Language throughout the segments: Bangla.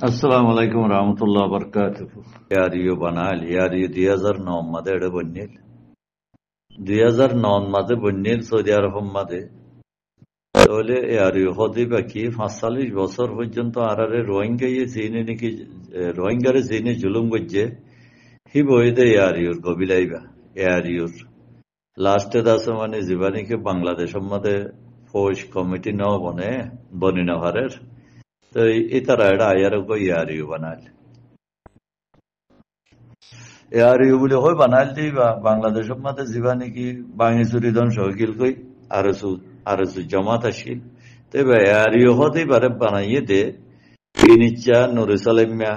Assalamu alaikum warahmatullahi wabarakatuh. Yariyo banal, yariyo 2009 made ede bonnil. 2009 made bonnil Saudi Arab made. তাহলে yariyo hodi baki 45 বছর পর্যন্ত আরারে রোহিঙ্গা জিনে নাকি রোহিঙ্গারে জিনে জুলুম করছে হি বইদে yariyor গবিলাইবা yariyor লাস্টে দাস মানে জীবানীকে বাংলাদেশের মধ্যে ফৌজ কমিটি ন বনি না হারের তো ইতারা এটা আয়ার ইয়ারিও বানাল ইয়ারিও বলে হয় বানাল দিবা বাংলাদেশের মধ্যে জীবানী কি বাঙি চুরি ধ্বংস হইল কই আরসু জমাত আসিল তো ইয়ারিও হতে পারে বানাইয়ে দে ইনিচ্ছা নুরে সালেমিয়া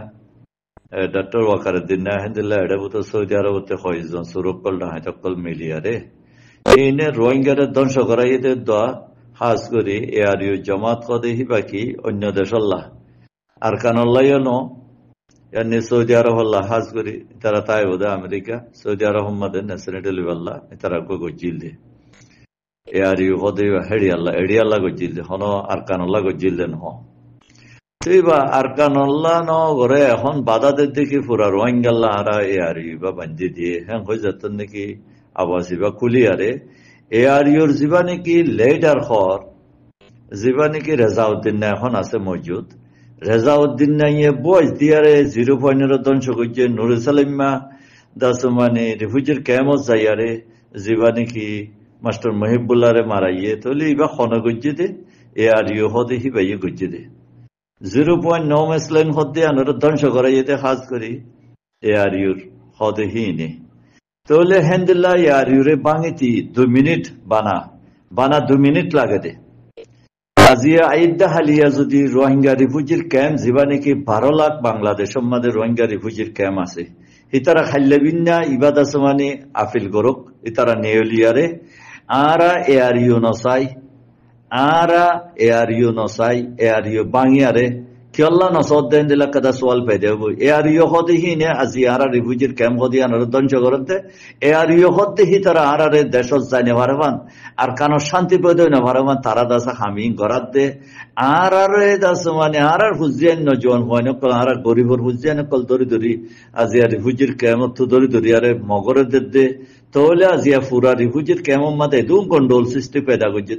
ডক্টর ওয়াকারুদ্দিন আহমদুল্লাহ এটা তো সৌদি আরবতে কয়েকজন সুরক্ষল ডাহাতকল মিলিয়ারে এইনে রোহিঙ্গারে ধ্বংস করাইয়ে দে দোয়া হাজ করি ইয়ারিও জমাত কদে হি বাকি অন্য দেশল্লাহ আর কানল্লাইও নো ইয়ানি সৌদি আরব আল্লাহ হাজ করি তারা তাই বোধ আমেরিকা সৌদি আরব মাদের ন্যাশনালিটি আল্লাহ তারা কো গজিল দে ইয়ারিও কদে হেডি আল্লাহ গজিল দে হন আর কানল্লাহ গজিল দে নহ তুইবা আর কানল্লাহ ন ঘরে এখন বাদাদের দেখি পুরা রোহিঙ্গাল্লাহ হারা ইয়ারিও বা বান্ধি দিয়ে হ্যাঁ হয়ে যেত নাকি আবাসী বা কুলিয়ারে এয়ারিওর জীবানী কি লেটার খর জীবানী কি রেজাউদ্দিন না এখন আছে মজুদ রেজাউদ্দিন না ইয়ে বয়স দিয়ারে 0.0 ধ্বংস করছে নুরে সালেমা দাস মানে রিফিউজির ক্যাম্পত যাইয়ারে জীবানী কি মাস্টার মহিবুল্লাহরে মারাইয়ে তাহলে ইবা খন গজ্জে দে এয়ারিও হদে হিবাইয়ে গজ্জে দে 0.9 মেসলাইন হদে আনার ধ্বংস করাইয়ে দে খাস করি এয়ারিওর হদে হিনে তাহলে হেন্দিল্লা ইয়ারিউরে বাঙিতি 2 মিনিট বানা 2 মিনিট লাগে দে আজিয়া আইদা হালিয়া যদি রোহিঙ্গা রিফিউজির ক্যাম্প যিবা নাকি 12 লাখ বাংলাদেশের মধ্যে রোহিঙ্গা রিফিউজির ক্যাম্প আছে ইতারা খাইলেবিনা ইবাদা সমানি আপিল করুক ইতারা নেলিয়ারে আরা এয়ারিও নসাই এয়ারিও বাঙিয়ারে কিল্লা নসদ দেন দিলা কাদা সোয়াল পেদে হবো এয়ারিও হদে হি নে আজি আরা রিফিউজির ক্যাম্প হদি আনার ধ্বংস করতে এয়ারিও হদে হি তারা আরারে দেশত যাইনে পারবান আর কানো শান্তি পেদে না পারবান তারা দাসা হামি গরাত দে আরারে দাস মানে আরার হুজিয়ান নজন হয় না আরা গরিবর হুজিয়ান কল দরি আজি আর রিফিউজির ক্যাম্প তো দরি আরে মগরে দে তাহলে আজিয়া ফুরা রিফিউজির ক্যাম্প মাতে দুম কন্ট্রোল সিস্টেম পেদা করছে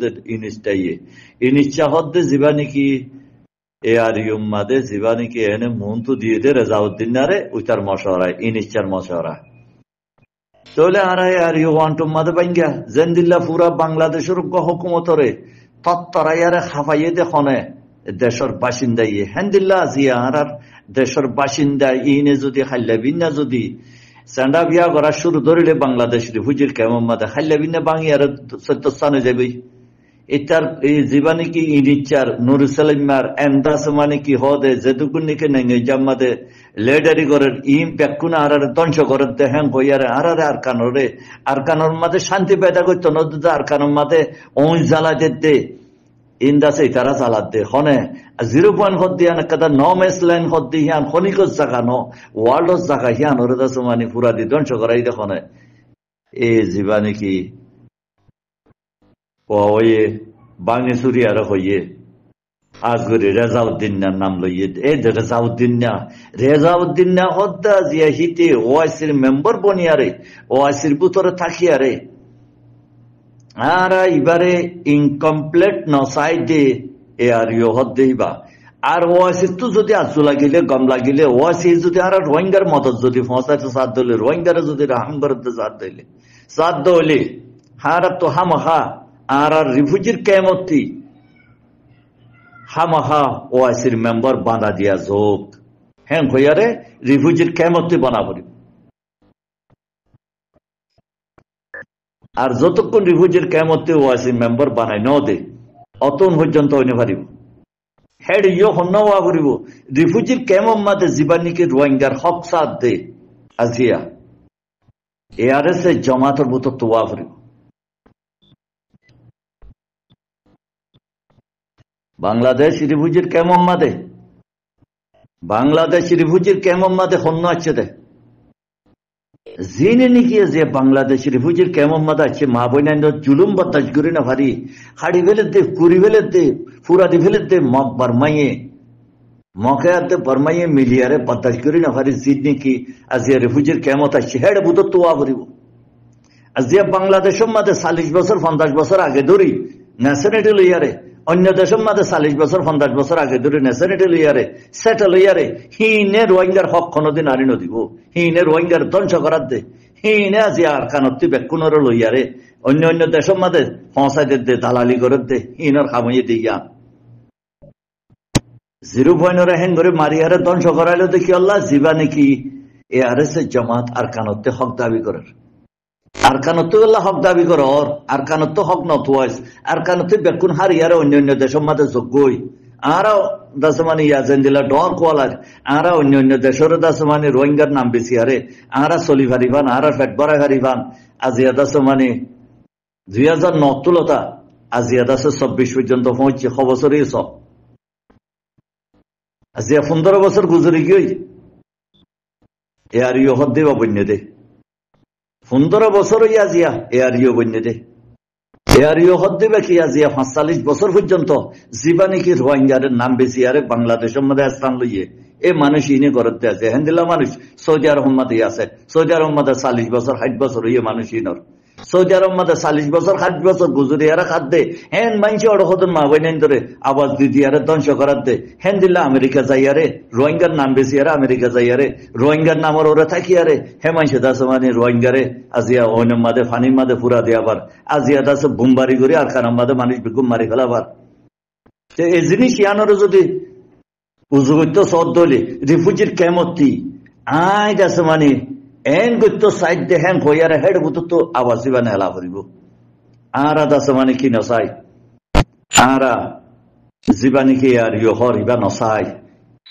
ইনিচ্ছা হদে জীবানী কি এয়ারিউম মাদে জীবানী কি এনে মন্তু দিয়ে দে রেজাউদ্দিন নারে উইতার মশওয়ারা ইনিচ্ছার মশওয়ারা তাহলে আরা এয়ারিউ ওয়ান্টুম মাদে বাঙ্গা জেন্দিল্লা পুরা বাংলাদেশের হুকুমতরে তত্তরাইয়ারে খাফাইয়ে দেখনে দেশের বাসিন্দা ইয়ে হেন্দিল্লা জিয়া আরার দেশের বাসিন্দা ইনে যদি খাল্লাবিনা যদি সেন্ডা বিয়া করা শুরু ধরিলে বাংলাদেশ রিফিউজির কেমন মাদে খাল্লাবিনা বাঙিয়ারে সত্যস্থানে যাবে এটার জীবানী কি ইনিচ্চার নুরুসালিমার এন্দাস মানে কি হদে যেদুকুনিকে নেঙ্গে জাম্মাদে লেডারি করের ইম পেকুনা আরারে ধ্বংস করের দে হ্যাং কইয়ারে আরারে আর কানোর মাঝে শান্তি পেদা করতো নদীতে আর কানোর মাঝে ওই জ্বালা দে ইন্দাসে তারা জ্বালাত দে হনে 0 হদ দিয়ান কাদা 9 মেস লাইন হদ দিয়ান খনিকস জায়গা ন ওয়ার্ল্ডস জায়গা হিয়ান ওরে দাস মানে পুরা দি ধ্বংস করাই দেখনে এ জীবানী কি ওয়ে বাঙে চুরি আর হইয়ে আজগরি রেজাউদ্দিন নাম লইয়ে এ রেজাউদ্দিন না হদ্দা জিয়া হিতে ওয়াইসির মেম্বার বনিয়ারে ওয়াইসির ভিতরে থাকিয়ারে আর এবারে ইনকমপ্লিট নসাই দে এ আর ইয়ে হদ্দে ইবা আর ওয়াইসির তো যদি আজু লাগিলে গম লাগিলে ওয়াইসি যদি আর রোহিঙ্গার মদত যদি ফসাইতে সাথ দিলে রোহিঙ্গারে যদি রাহাম করতে সাথ দিলে হারা তো হামহা আর রিফিউজির কেমতি হামাহা ওয়াইসির মেম্বার বাঁধা দিয়া যোগ হ্যাঁ হইয়ারে রিফিউজির কেমতি বানাবি আর যতক্ষণ রিফিউজির কেমতি ওয়াইসির মেম্বার বানাই ন দে অতন পর্যন্ত হইনে পারিব হেড ইয় হন্যা করিব রিফিউজির কেমন মাতে জীবানীকে রোহিঙ্গার হক সাথ দে আজিয়া এআরএস জমাতর ভিতর তোয়া করিব বাংলাদেশ রিফিউজির কেমন মাদে হন্য আছে দে জিনে নিকিয়ে যে বাংলাদেশ রিফিউজির কেমন মাদে আছে মা বইনাইন্দ জুলুম বাতাস করি না ভারি হাড়ি ফেলে দে কুড়ি ফেলে দে ফুরাদি ফেলে দে মকবার মাইয়ে মকে আদে বর্মাইয়ে মিলিয়ারে বদাস করি না পারি জিদনি কি আজিয়া রিফিউজির কেমত আসছে হেড বুধ তোয়া করিব আজিয়া বাংলাদেশের মাঝে 40 বছর 50 বছর আগে ধরি ন্যাশনালিটি লইয়ারে অন্য দেশের মাঝে 40 বছর 50 বছর আগে ধরে ন্যাশনালিটি লইয়ারে সেটেল লইয়ারে হিনে রোহিঙ্গার হক কোনদিন আনি নদিব হিনে রোহিঙ্গার ধ্বংস করার দে হিনে আজিয়া আর কানত্তি বেকুনর লইয়ারে অন্য অন্য দেশের মাঝে পৌঁছাই দে দালালি করে দে হিনর খামইয়ে দিয়া 0.রে হেন করে মারিয়ারে ধ্বংস করাইলো দেখি আল্লাহ জিবা নাকি এ আরএসএস জামাত আর কানত্তে হক দাবি করার আর কানত্তে আল্লাহ হক দাবি কর আর কানত্তে হক নতুয়াইস আর কানত্তে বেকুন হারিয়ারে অন্য অন্য দেশের মাঝে যোগ্যই আরা দাসমানি ইয়াজেন্দিলা ডর কোয়ালার আরা অন্য অন্য দেশের দাসমানি রোহিঙ্গার নাম বেশি আরে আরা চলি হারিবান আরা ফেট বড়া হারিবান আজিয়া দাসমানি 2009 তুলতা আজিয়া দাসে 24 পর্যন্ত পৌঁছে বছরই সব আজিয়া 15 বছর গুজরি গই এর ইয় হদ্দে বা বন্যে দে 15 বছর আজিয়া এর ইয় বন্যে দে এর ইয় হদ্দে বা কি আজিয়া 45 বছর পর্যন্ত জীবানী কি রোহিঙ্গার নাম বেশি আরে বাংলাদেশের মধ্যে স্থান লইয়ে এ মানুষ ইনে করতে আছে হেন্দিলা মানুষ সৌদি আরব মধ্যে আছে সৌদি আরব মধ্যে 40 বছর 60 বছর ইয়ে মানুষ ইনর সৌদি আরব মধ্যে 40 বছর 60 বছর গুজরি এরা খাদ্যে হেন মাইনছে অড়হদন মা বইনেন ধরে আওয়াজ দিদি আরে ধ্বংস করার দে হেন্দিল্লা আমেরিকা যাইয়ারে রোহিঙ্গার নাম বেশি আরে আমেরিকা যাইয়ারে রোহিঙ্গার নামর ওরা থাকি আরে হে মাইনছে দাস মানে রোহিঙ্গারে আজিয়া ওনের মাঝে ফানির মাঝে পুরা দিয়ে আবার আজিয়া দাস বুমবারি করে আর কারণ মাঝে মানুষ বিগুম মারি ফেলাবার এই জিনিস ইয়ানোর যদি উজুগত্য সদ দলে রিফিউজির কেমতি আই দাস মানে এন গত্য সাইড দে হেন কইয়ারে হেড বুতু আবাসি বানে হেলা করিব আরা দাস মানে কি নসাই আরা জীবানি কি আর ইহর ইবা নসাই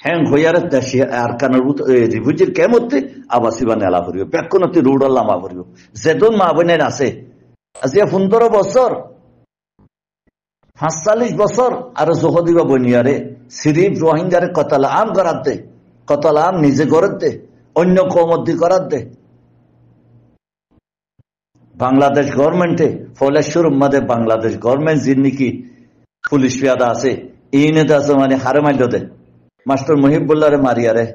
হেন কইয়ারে দেশি আর কানর বুত রিফিউজির কেমতি আবাসি বানে হেলা করিব পেকনতি রুডল লামা করিব যেদন মা বনেন আছে আজিয়া 15 বছর 45 বছর আর জহদিবা বনিয়ারে সিরিফ রোহিঙ্গারে কতলা আম করার দে কতলা আম নিজে করার দে অন্য কমতি করার দে বাংলাদেশ গভর্নমেন্টে ফলেশ্বর মাঝে বাংলাদেশ গভর্নমেন্ট যিনি কি পুলিশ পেয়াদা আছে ইনে আছে মানে হারে মাইল দে মাস্টার মহিবুল্লাহরে মারিয়ারে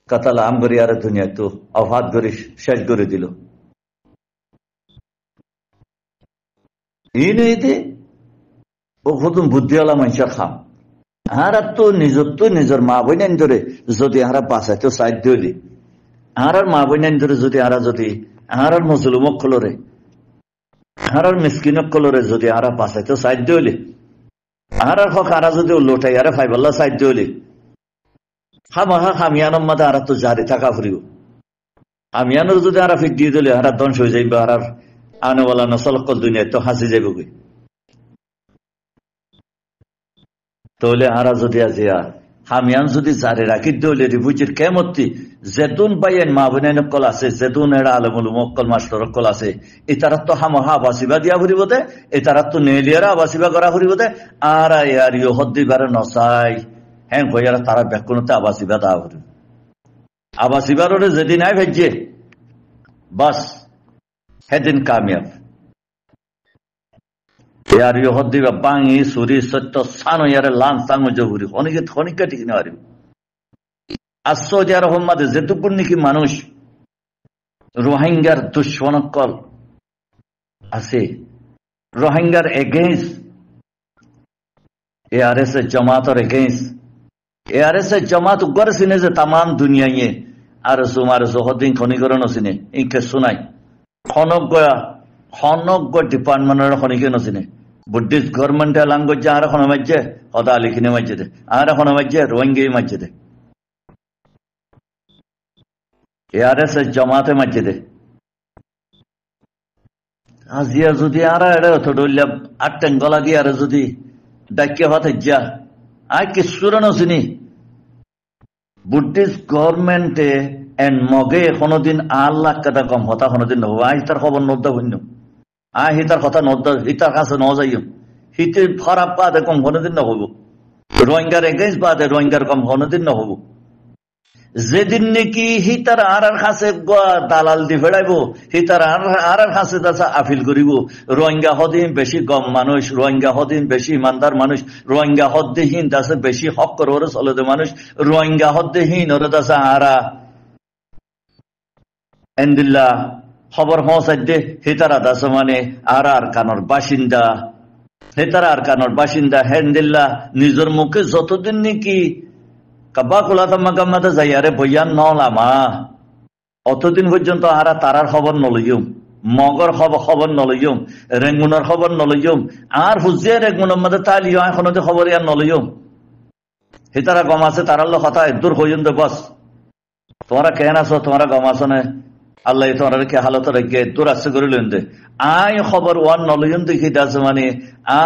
কতলা আম করিয়ারে দুনিয়া তো অফাত করে শেষ করে দিল ইনে ও খুদুম বুদ্ধিওয়ালা মানুষের খাম আর তো নিজের মা বইনাইন ধরে যদি আরা বাঁচাইতো সাইড দিলি আর মা বইনাইন ধরে যদি আরা যদি আর মুসলিমক কলরে আর মিসকিনক কলরে যদি আরা বাঁচাইতো সাইড দিলি আর হক আরা যদি লোটাই আরে ফাইবাল্লা সাইড দিলি খামাখা খামিয়ানোর মাঝে আর তো জারি থাকা ফুরিব খামিয়ানোর যদি আরা ফিট দিয়ে দিলে আর ধ্বংস হয়ে যাইবে আর আনেওয়ালা নসলকল দুনিয়ায় তো হাসি যাইব গই তাহলে আরা যদি আজিয়া হামিয়ান যদি জারি রাখি দিলে রিফিউজির কেমতি যেদুন বাইন মা বোনের কল আছে যেদুন এরা আলমুল মক্কল মাস্টর কল আছে এটার তো হামহা আবাসিবা দিয়া ফুরিব দে এটার তো নেলিয়ারা আবাসিবা করা ফুরিব দে আর ইয়ার ইয় হদ্দিবারে নসাই হ্যাঁ কইয়ারা তারা ব্যাকুণতে আবাসিবা দা ফুরিব আবাসিবার ওরে যেদিন আই ভেজে বাস সেদিন কামিয়াব ইয়ার ইয় হদ্দিবা বাঙি সুরি সত্য সানো ইয়ারে লান সাঙ্গ জহুরি অনেকে খনিকা ঠিক না পারিব আর সৌদি আরব মাঝে যেটুকুন নাকি মানুষ রোহিঙ্গার দুশ্মনকল আছে রোহিঙ্গার এগেইনস্ট এআরএসএস জামাতর এগেইনস্ট এআরএসএস জামাত উগ্র সিনে যে তাম দুনিয়ায় আর সুমার জহদিন খনিকরণ চিনে ইনকে শুনাই খনজ্ঞ ডিপার্টমেন্টের খনিকে নচিনে বুদ্ধিস্ট গভর্নমেন্টে লাঙ্গুয়েজ আর এখন মাঝে হদা লিখিনে মাঝে দে আর এখন মাঝে রোহিঙ্গাই মাঝে দে এআরএসএস জামাতে মাঝে দে আজিয়া যদি আর থডলিয়া আটটেন গলা দিয়ে আর যদি ডাকিয়া হতে যা আর কিছুর নচিনি বুদ্ধিস্ট গভর্নমেন্টে এন মগে কোনোদিন 8 লাখ টাকা কম হতা কোনোদিন নহব আজ তার খবর নদ্দা হইন আহ হিতার কথা নদ্দা হিতার কাছে ন যাইম হিতে খারাপ বাদে কম কোনোদিন নহব রোহিঙ্গার এগেইনস্ট বাদে রোহিঙ্গার কম কোনোদিন নহব যেদিন নাকি হিতার আর কাছে দালাল দি ফেরাইব, হিতার আর কাছে আপিল করিব। রোহিঙ্গা হদিন বেশি গম মানুষ, রোহিঙ্গা হদিন বেশি ইমানদার মানুষ, রোহিঙ্গা হদ্দেহীন দাসে বেশি হক করে চলে মানুষ, রোহিঙ্গা হদ্দেহীন ওরা দাসা আরা এন্দিল্লা খবর পৌঁছাই দে হিতারা দাস মানে আর কানোর বাসিন্দা, হেতারা আর কানোর বাসিন্দা হেন্দিল্লা নিজের মুখে যতদিন নাকি কাবা কোলাতাম্মা কাম্মাতে যাই আরে বইয়ান নলামা অতদিন পর্যন্ত আরা তারার খবর নলইম, মগর খবর নলইম, রেঙ্গুনের খবর নলইম, আর হুজিয়া রেঙ্গুনের মধ্যে তালিও এখনো খবর ইয়ার নলইম। হেতারা গম আছে তারার কথা দূর হইম দে বস, তোমরা কেন আছো, তোমরা গম আছো না, আল্লাহ তোমার কে হালত রেখে দূর আসছে করে লইন দে আই খবর ওয়ান নলইম দেখি দাস মানে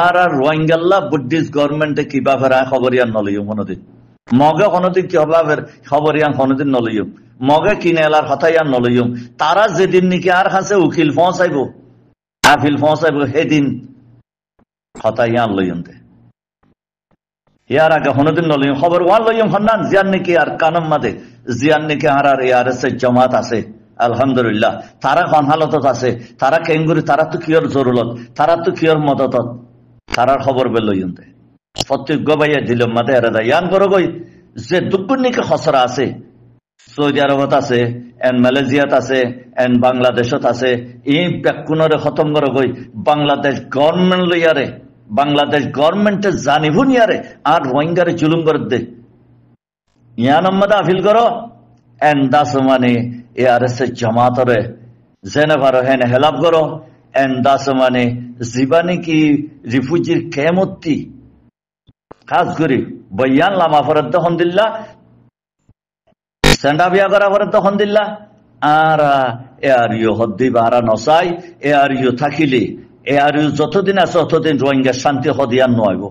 আর রোহিঙ্গাল্লা বুদ্ধিস্ট গভর্নমেন্টে কিবা ফেরা খবর ইয়ার নলইম কোনোদিন, মগে কোনোদিন কি হবে খবর ইয়ান কোনোদিন নলইম, মগে কিনে এলার কথা ইয়ান নলইম। তারা যেদিন নাকি আর কাছে উকিল পৌঁছাইব, আপিল পৌঁছাইব, সেদিন কথা ইয়ান লইম দে, ইয়ার আগে কোনোদিন নলইম খবর ওয়ান লইম হন্নান জিয়ান নাকি আর কানম মাদে জিয়ান নাকি আর ইয়ার জমাত আছে আলহামদুলিল্লাহ, তারা কোন হালতত আছে, তারা কেঙ্গুরি, তারা তো কিয়র জরুরত, তারা তো কিয়র মদত, তারার খবর বেল লইম দে প্রত্যেক গবাইয়া দিল মাদে এরা ইয়ান করো গই যে দুগুণ নাকি খসরা আছে, সৌদি আরবত আছে, এন মালয়েশিয়াত আছে, এন বাংলাদেশত আছে, এই ব্যাকুণরে খতম করো গই বাংলাদেশ গভর্নমেন্ট লইয়ারে, বাংলাদেশ গভর্নমেন্টে জানিব নিয়ারে আর রোহিঙ্গারে জুলুম করে দে ইয়ান মাদে আপিল করো এন দাস মানে ARS জামাতরে জেনে পারো হেন হেলাপ করো এন দাস মানে জীবানী কি রিফিউজির কেমতি খাস করি বয়ান লামা ফরত তখন দিল্লা সেন্ডা বিয়া করা ফরত তখন দিল্লা আর এআরইউ হদ্দি বারা নসাই এআরইউ থাকিলে এআরইউ যতদিন আছে ততদিন রোহিঙ্গার শান্তি হদিয়ান নয়ব,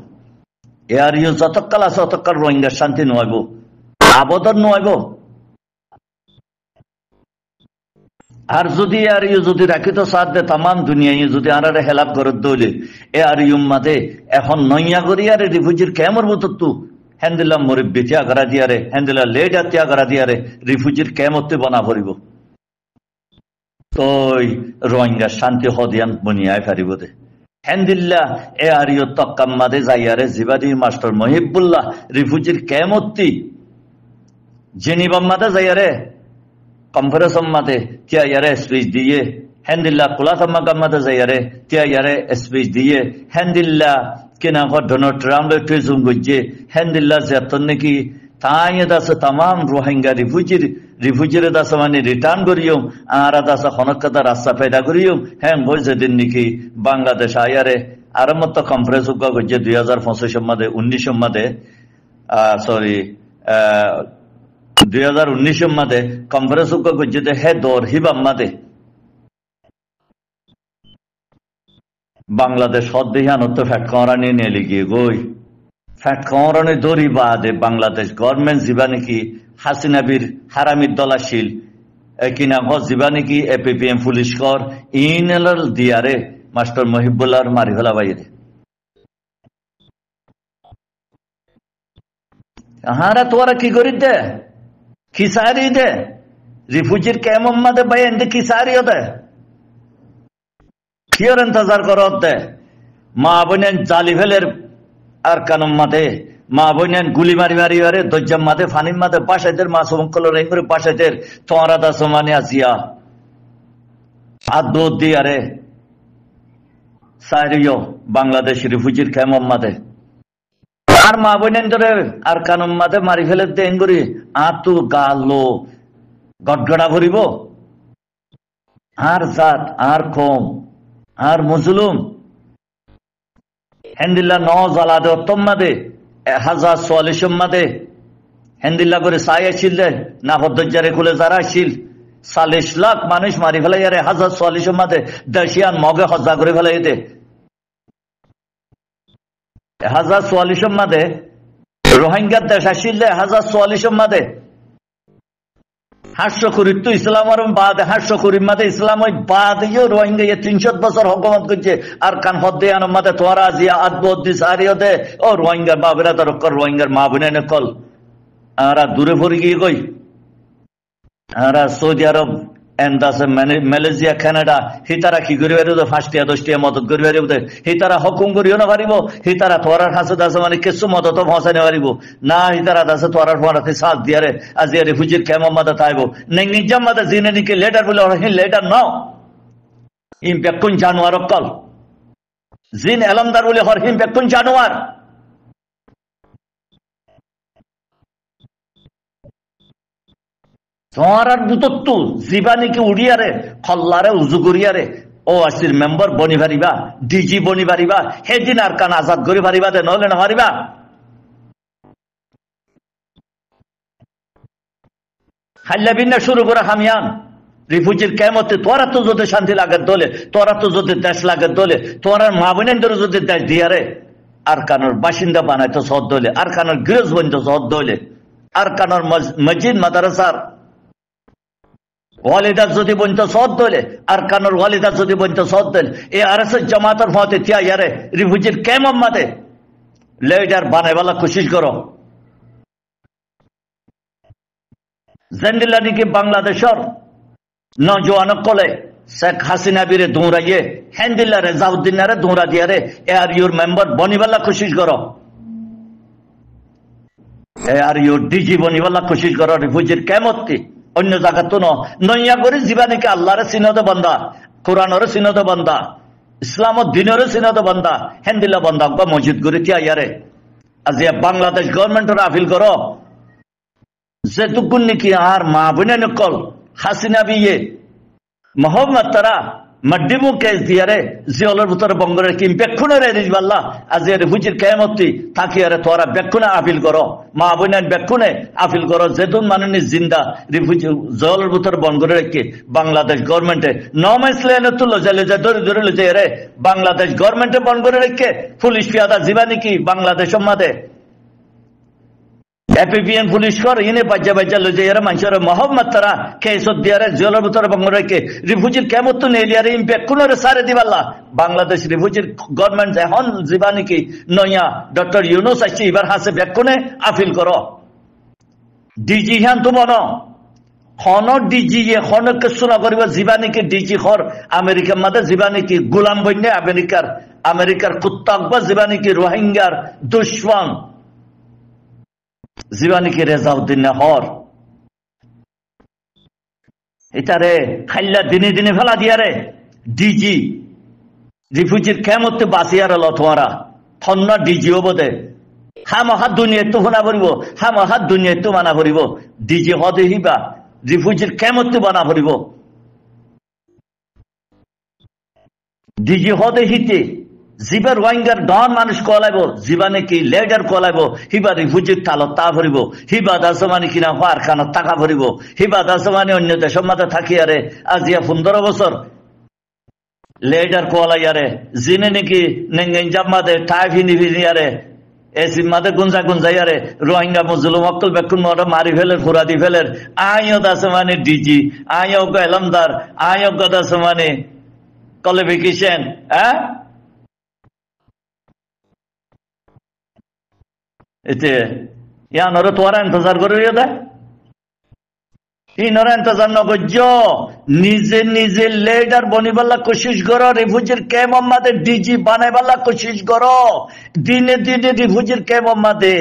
এআরইউ যতকাল আছে ততকাল রোহিঙ্গার শান্তি নয়ব, আবদন নয়ব। আর যদি আর ইউ যদি রাখিত সাথ দে তাম দুনিয়ায় যদি আর হেলাপ করে দৌলে এ আর ইউম মাদে এখন নইয়া করি আরে রিফিউজির কেমর মতো হ্যান্দিল্লা মরিব্বি ত্যাগ করা দিয়ারে, হ্যান্দিল্লা লেট আর ত্যাগ করা দিয়ারে রিফিউজির কেমতে বনা ভরিব, তো রোহিঙ্গার শান্তি হদিয়ান বনিয়ায় ফারিব দে হ্যান্দিল্লা এ আর ইউ তক্কাম মাদে যাইয়ারে জিবাদি মাস্টার মহিবুল্লাহ রিফিউজির কেমতি জেনিবাম মাদে যাইয়ারে কনফারেন্স মাদে তিয়া ইয়ারে স্পিচ দিয়ে হ্যান্দিল্লা কুলাতাম্মা কাম্মাদে যাইয়ারে তিয়া ইয়ারে স্পিচ দিয়ে হ্যান্দিল্লা কিনা ডোনাল্ড ট্রাম্প টুইজুম গজ্জে হ্যান্দিল্লা যেতন নাকি তাই দাসে তাম রোহিঙ্গা রিফিউজির দাস মানে রিটার্ন করিও আর দাসা খনকাতা রাস্তা পেদা করিও হ্যাঁ বই যেদিন নাকি বাংলাদেশ আয়ারে আর মতো কনফারেন্স গজ্জে 2025 মাদে 19 মাদে সরি 2019 মাদে কনফারেন্স গজ্জে হে দর হিবাম মাদে বাংলাদেশ হদ্দিহানত ফ্যাটকরানি নেলি গিয়ে গই ফ্যাটকরানি দরি বাদে বাংলাদেশ গভর্নমেন্ট জিবা নাকি হাসিনাবির হারামির দলাশীল কিনা ঘর জিবা নাকি এপিপিএম পুলিশ কর ইনেলাল দিয়ারে মাস্টার মহিবুল্লাহর মারি ফেলা বাইরে হারা তোরা কি করি দে খিসারি দে রিফিউজির কেমন মাদে ভাই এনতে খিসারিও দে কিয়র ইন্তজার করত দে মা বোনেন জালি ফেলের আর কানম মাদে মা বোনেন গুলি মারি মারি আরে দজ্জাম মাদে ফানিম মাদে পাশাইদের মা সমকল রেং করে পাশাইদের তোরা দা সমানে আসিয়া আর দোদ দি আরে সাইরিও বাংলাদেশ রিফিউজির কেমন মাদে আর মা বোনেন ধরে আর কানম মাদে মারি ফেলে দেন করি আর তো গালো গটগড়া ভরিব আর জাত আর কম আর মুজলুম হেন্দিল্লা ন জ্বালা দে অত্তম্মাদে 1044 মাদে হেন্দিল্লা করে সাই আসিল দে না হদ্দারে খুলে যারা আসিল 40 লাখ মানুষ মারি ফেলাই আরে 1044 মাদে দেশিয়ান মগে হজা করে ফেলাই দে 1044 মাদে রোহিঙ্গার দেশ আসিল দে 1044 মাদে হাস্য করি তো ইসলামের বাদ হাস্য করি মাদে ইসলাম ওই বাদ রোহিঙ্গা 300 বছর হকুমত করছে আর কান হদ্দে আনো মাদে তোরা জিয়া আদবদ্দি সারিও দে ও রোহিঙ্গার বাবেরা তোর রোহিঙ্গার মা বোনে কল আর দূরে পড়ে গিয়ে কই আর সৌদি আরব মালয়েশিয়া কানাডা হিতারা কি করি পারিব 5টিয়া 10টিয়া মদত করি পারিব হিতারা হুকুম করিও না পারিব হিতারা তোরার কাছে দাসে মানে কিছু মদত পৌঁছানি পারিব না হিতারা দাসে তোরার ফোনাতে সাথ দিয়ারে আজি রিফিউজির কেমন মাদা তাইব নাই নিজাম মাদা জিনে নিকে লেটার বলে ওরা লেটার নাও ইম বেকুন জানোয়ার অকল জিন এলমদার বলে হর হিম বেকুন জানোয়ার তোমার বুতত্তু জীবানীকে উড়িয়ারে খল্লারে উজু করিয়ারে ও আসির মেম্বার বনি পারিবা ডিজি বনি পারিবা সেদিন আর কান আজাদ করি পারিবা দে নহলে নপারিবা হাল্লা বিন্না শুরু করে হামিয়ান রিফিউজির কেমতে তোরা তো যদি শান্তি লাগে দলে তোরা তো যদি দেশ লাগে দলে তোরার মা বোনেদের যদি দেশ দিয়ারে আর কানোর বাসিন্দা বানাইতো সদ দলে আর কানোর গৃহজ বন্ধ সদ দলে আর কানোর মসজিদ মাদ্রাসার ওয়ালিদার যদি বন্ত সদ দলে আর কানোর ওয়ালিদার যদি বন্ত সদ দলে এ আরএসএস জামাতের ফতে তিয়া ইয়ারে রিফিউজির কেমন মাতে লেডার বানাইবালা কোশিশ করো জেন্ডিলা নাকি বাংলাদেশের নজওয়ান কলে শেখ হাসিনা বীরে দৌড়াইয়ে হেন্দিল্লা রেজাউদ্দিনারে দৌড়া দিয়ারে এ আর ইউর মেম্বার বনিবালা কোশিশ করো এ আর ইউর ডিজি বনিবালা কোশিশ করো রিফিউজির কেমতি অন্য জায়গা তো নইয়া করে জীবানীকে আল্লাহর সিনদ বান্দা কোরআনের সিনদ বান্দা ইসলামত দিনের সিনদ বান্দা হেন্দিল্লা বান্দা বা মসজিদ করে তিয়া ইয়ারে আজ বাংলাদেশ গভর্নমেন্টের আপিল করো যেটুকুন নাকি আর মা বোনে নকল হাসিনা বিয়ে মোহাম্মদ তারা মাড্ডিমু কেস দিয়ারে জিওলের ভিতরে বঙ্গের কিম বেক্ষুনের রিজবাল্লাহ আজ রিফিউজির কেমতি থাকি আরে তোরা বেক্ষুনে আপিল করো মা বোনের বেক্ষুনে আপিল করো যেতুন মানুষ জিন্দা রিফিউজি জিওলের ভিতরে বঙ্গের রেখে বাংলাদেশ গভর্নমেন্টে নমাইসলেন তুলো জেলে যে ধরে ধরে লুচে রে বাংলাদেশ গভর্নমেন্টে বঙ্গের রেখে পুলিশ পিয়াদা জীবানি কি বাংলাদেশের মাঝে এপিপিএন পুলিশ কর ইনে বাজ্যা বাজ্যা লজে এরা মানুষের মোহাম্মদ তারা কেসত দিয়ারে জেলের ভিতরে বঙ্গ রেখে রিফিউজির কেমত নেলিয়ারে ইম্প্যাক্ট কোন সারে দিবাল্লা বাংলাদেশ রিফিউজির গভর্নমেন্ট এখন জীবানি কি নইয়া ডক্টর ইউনুস আসছে এবার হাসে ব্যাকুনে আপিল করো ডিজি হ্যান তো মন খন ডিজি এখন কিছু না করিব জীবানিকে ডিজি খর আমেরিকার মাঝে জীবানিকে গোলাম বন্যে আমেরিকার কুত্তাক বা জীবানিকে রোহিঙ্গার দুশ্মন জীবানীকে রেজাউদ্দিন হর এটারে খাইলা দিনে দিনে ফেলা দিয়ারে ডিজি রিফিউজির কেমতে বাঁচিয়ার লথোয়ারা থন্ন ডিজিও বোধে হাত দুনিয়া তো ফোনা পড়িব হাত দুনিয়া তো মানা পড়িব ডিজি হদে হিবা রিফিউজির কেমতে বানা পড়িব ডিজি হদে হিতে জিবার ওয়াইঙ্গার ডন মানুষ কলাইব জীবানে কি লেডার কলাইব হিবা রিফিউজির তালত তা ভরিব হিবা দাসমানি কিনা হওয়ার খানত টাকা ভরিব হিবা দাসমানি অন্য দেশের মাথা থাকি আরে আজিয়া 15 বছর লেডার কলাইয়ারে জিনে নাকি নেঙ্গেঞ্জাব মাদে টাই ফিনি ফিনি আরে এসি মাদে গুঞ্জা গুঞ্জাইয়ারে রোহিঙ্গা মুজলুম অক্কল বেকুন মরা মারি ফেলের ফুরাদি ফেলের আইও দাসমানি ডিজি আইও এলমদার আইও দাসমানি কোয়ালিফিকেশন হ্যাঁ এতে ইয়ানরে তোরা ইন্তজার করে দে ইনরা ইন্তজার নগজ নিজে নিজে লেডার বনিবাল্লা কোশিশ করো রিফিউজির কেমন মাদে ডিজি বানাইবাল্লা কোশিশ করো দিনে দিনে রিফিউজির কেমন মাদে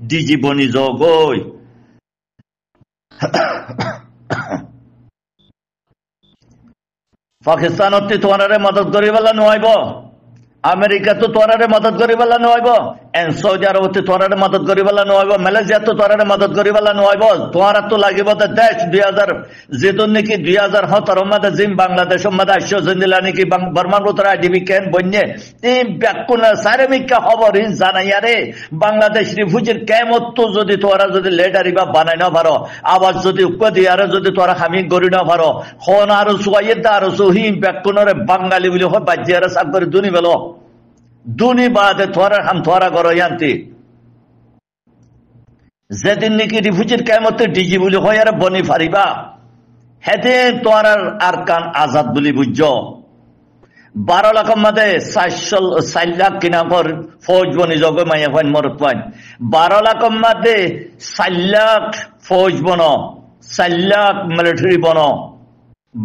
ডিজি বনি জগই পাকিস্তানত তোমারে মদত করিবাল্লা নইব আমেরিকা তো তোরারে মদত করিবালা নইব সৌদি আরব তোরারে মদত করিবালা নইব মালয়েশিয়া তো তোরারে মদত করিবালা নইব তোরা তো লাগিব দেশ 2000 যেদিন নাকি 2017 মাদে জিম বাংলাদেশের মাদে আসছো জেন্দিলা নাকি বর্মান ভিতরে আইডিবি কেন বন্যে এই ব্যাকুনা সারেমিকা খবর জানাইয়ারে বাংলাদেশ রিফিউজির কেমত তো যদি তোরা যদি লেডারিবা বানাই না পারো আবার যদি উক্কা দিয়ারে যদি তোরা হামি গড়ি না পারো হন আর সুয়াইদা আর সুহিম ব্যাকুনরে বাঙালি বলি হয় বাজিয়ারে সাব করে দুনি বেলো দুনি বাদে তোরা হাম তোরা করো ইয়ান্তি যেদিন নাকি রিফিউজির কেমতে ডিজি বলি হয় আর বনি ফারিবা হেতে তোরার আর কান আজাদ বলি বুঝছ 12 লাখ মধ্যে 4 লাখ কিনা কর ফৌজ বনি জগ মাইয়া ফাইন মরত ফাইন 12 লাখ মধ্যে 4 লাখ ফৌজ বন 4 লাখ মিলিটারি বন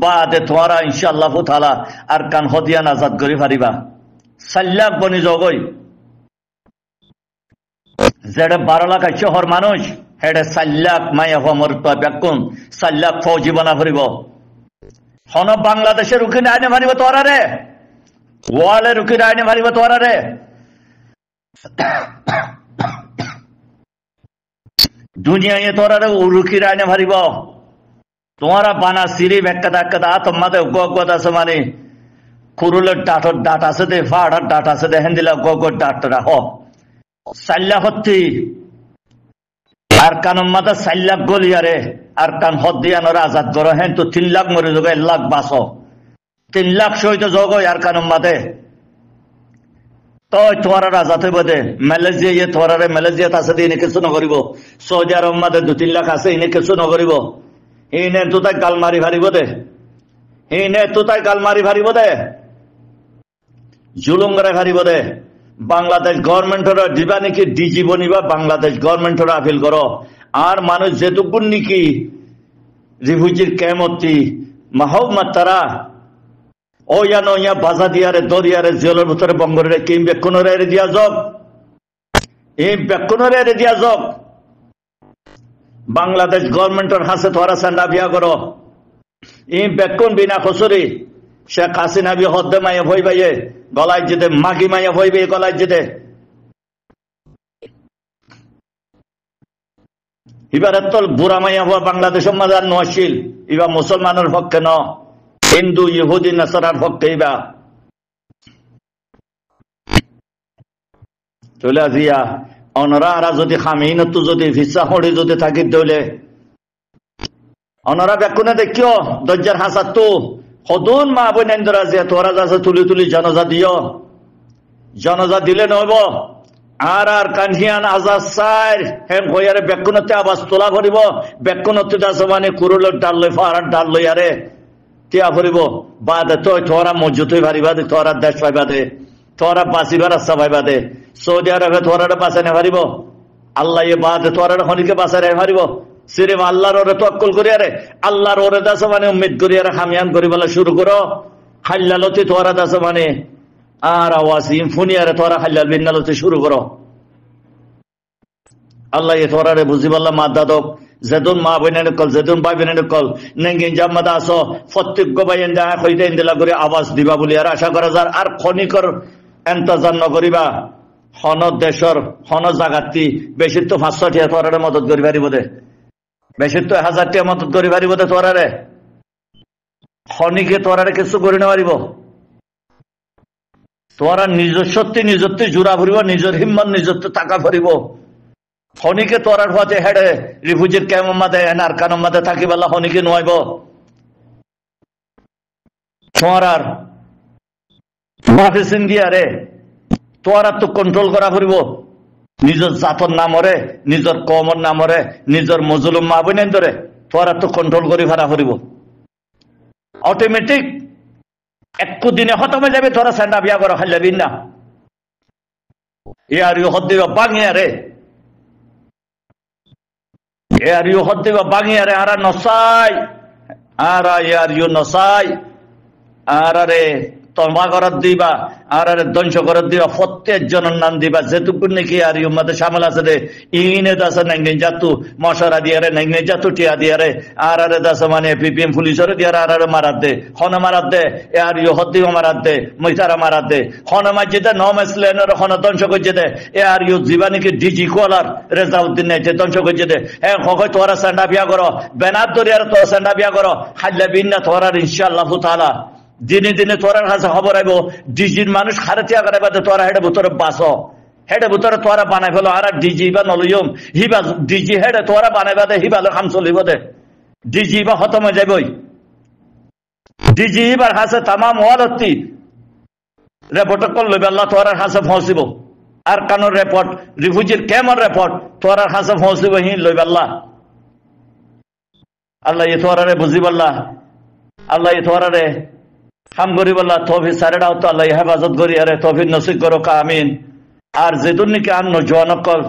বাদে তোরা ইনশাআল্লাহ তাআলা আর কান হদিয়ান আজাদ করি পারিবা 4 লাখ বনি জগই যেটা 12 লাখ শহর মানুষ হেডে 4 লাখ মায়া হমর ব্যাকুন 4 লাখ ফৌজি বনা ফুরিব হন বাংলাদেশের উকিনে আইনে মারিব তোরা রে ওয়ালের উকিনে আইনে মারিব তোরা রে দুনিয়ায় তোরা রে উরুকির আইনে মারিব তোরা বানা সিরি ব্যাখ্যা ধাক্কা তোমাদের গগত আছে মানে কুরুলের ডাট আছে দে ফাড়ার ডাট আছে দে হেন্দিলা গগত ডাটরা হ 4 লাখ হত্তি আর কানুন মাতা 4 লাখ গলিয়ারে আর কান হদিয়ানোর আজাদ করো হ্যাঁ তো 3 লাখ মরে যোগ 1 লাখ বাঁচো 3 লাখ সহিত যোগ আর কানুন মাতে তো তোরা আজাদ হইব দে মালয়েশিয়া তোরারে মালয়েশিয়াত আছে এনে কিছু নকরিব সৌদি আরব মাতে 2-3 লাখ আছে এনে কিছু নকরিব এনে তো তাই গাল মারি ভারিব দে এনে তো তাই গাল মারি ভারিব দে জুলুম করে ভারিব দে বাংলাদেশ গভর্নমেন্টরা দিবা নাকি ডিজি বনিবা বাংলাদেশ গভর্নমেন্টরা আপিল করো আর মানুষ যেটুকুন নাকি রিফিউজির কেমতি মাহমদ তারা ওয়া নয়া বাজা দিয়ারে দরিয়ারে জেলের ভিতরে বঙ্গরে কিম বেকুনরে এর দিয়া যাক এই বেকুনরে এর দিয়া যাক বাংলাদেশ গভর্নমেন্টের হাতে তোরা সান্ডা বিয়া করো এই বেকুন বিনা খসরি শেখ হাসিনা বি হদ্দে মাইয়া ভই বাইয়ে গলায় যেতে মাগি মাইয়া ভই বাইয়ে গলায় যেতে এবার তল বুড়া মাইয়া হওয়া বাংলাদেশের মাঝে নশীল এবার মুসলমানের পক্ষে ন হিন্দু ইহুদি নাসারার পক্ষে এবার চলে আসিয়া অনরা আরা যদি খামিন তো যদি ভিসা হড়ি যদি থাকি দলে অনরা বেকুনে দেখিও দজ্জার হাসাত তো হদুন মা বইনেন্দ্রা যে তোরা যাচ্ছে তুলি তুলি জনজা দিও জনজা দিলে নইব আর আর কানহিয়ান আজাদ সাইর হেম হইয়ারে বেকুনতে আবাস তোলা ভরিব বেকুনতে দাস মানে কুরুলের ডাল লই ফারার ডাল লই আরে টিয়া ভরিব বাদে তো তোরা মজুত হই ভারিবা দে তোরা দেশ পাইবা দে তোরা বাঁচিবার রাস্তা পাইবা দে সৌদি আরবে তোরা বাঁচানে পারিব আল্লাহ এ বাদে তোরা হনিকে বাঁচানে পারিব সিরিম আল্লাহর ওরে তক্কল করি আরে আল্লাহর ওরে দাস মানে উম্মিদ করি আরে খামিয়ান করি বলা শুরু করো হাল্লালতি তোরা দাস মানে আর আওয়াজ ইনফুনি আরে তোরা হাল্লাল বিন্নালতি শুরু করো আল্লাহ এ তোরা রে বুঝি বললা মাদ্দাদক যেদুন মা বইনের কল যেদুন ভাই বোনের কল নেঙ্গিন জাম্মাদা আসো প্রত্যেক বাইন দেখা কইতে ইন্দিলা করে আওয়াজ দিবা বলি আর আশা করা যার আর খনিকর এন্তজার নকরিবা হন দেশর হন জাগাতি বেশি তো 500 টাকা তোরারে মদত করি পারিব দে বেশি তো 1000 টাকা মদত করি পারিব দে তোরারে খনিকে তোরারে কিছু করি না পারিব তোরা নিজস্বত্ব জোড়া ভরিব নিজের হিম্মত নিজত্ব টাকা ভরিব খনিকে তোরার হতে হেডে রিফিউজির কেমন মাদে এনার কানম মাদে থাকি বেলা খনিকে নয়ব তোরার মাফিস ইন্ডিয়া রে তোরা তো কন্ট্রোল করা ফুরিব নিজের জাতর নামরে নিজের কমর নামরে নিজের মজলুম মা বোনের ধরে তোরা তো কন্ট্রোল করে ভাড়া ফুরিব অটোমেটিক একটু দিনে খতমে যাবে তোরা সেন্ডা বিয়া করা খাইলাবি না এ আর ইউ হদ দিবা বাঙিয়া রে এ আর ইউ হদ দিবা বাঙিয়া রে আর নসাই আর এ আর ইউ নসাই আর রে তমা করার দিবা আর ধ্বংস করার দিবা প্রত্যেক জনের নাম দিবা যেটুকুন নাকি আর ইউমাতে সামিল আছে রে ইনে দাসা নাইনে জাতু মশারা দিয়ে রে নাইনে জাতু টিয়া দিয়ে রে আর দাসা মানে পিপিএম পুলিশের দিয়ে আর মারাত দে হন মারাত দে আর ইউ হদ্দি মারাত দে মইতারা মারাত দে হন মাজিদে নমসলেনের হন ধ্বংস করছে দে এ আর ইউ জীবা নাকি ডিজি কোলার রেজাউদ্দিন নাইতে ধ্বংস করছে দে হ্যাঁ কখন তোরা সান্ডা বিয়া করো বেনার দরিয়ার তোরা সান্ডা বিয়া করো হাল্লা বিন্না তোরার ইনশাআল্লাহ তাআলা দিনে দিনে তোরার কাছে খবর আইব ডিজির মানুষ খারাতিয়া করে বাদে তোরা হেডে ভিতরে বাসো হেডে ভিতরে তোরা বানাই ফেলো আর ডিজি বা নলইম হিবা ডিজি হেডে তোরা বানাই বাদে হিবালে কাম চলিব দে ডিজি বা খতম হয়ে যাবই ডিজি এবার হাসে তামাম ওয়ালতি রিপোর্ট করলে আল্লাহ তোরার কাছে পৌঁছিব আর কানোর রিপোর্ট রিফিউজির কেমন রিপোর্ট তোরার কাছে পৌঁছিব হি লইব আল্লাহ আল্লাহ এ তোরারে বুঝিব আল্লাহ এ তোরারে কাম করি বললা তফি সারেডাও তো আল্লাহ হেফাজত করি আরে তফি নসিব করো আমিন আর যেদুন নাকি আর নজওয়ান কল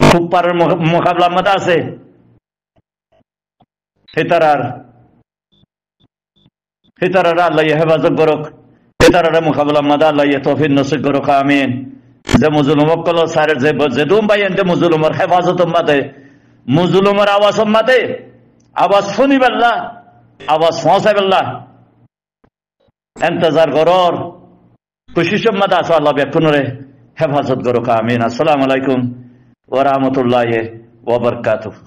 কুপ্পারের মোকাবলার মধ্যে আছে হিতারার আল্লাহ হেফাজত করুক, হিতারার মোকাবলার মধ্যে আল্লাহ তৌফিক নসিব করুক। আমিন। যে মুজলুমক কল সারে যে দুম বাইন যে মুজলুমর হেফাজত মাতে, মুজলুমর আওয়াজ মাতে, আওয়াজ শুনিবেল্লা, আওয়াজ পৌঁছাবেল্লা এন্তজার করর খুশি সম্মাদ আছে আল্লাহ বেকুনরে হেফাজত করুক। আমিন। আসসালামু আলাইকুম ওয়া রাহমাতুল্লাহি ওয়া বারাকাতুহু।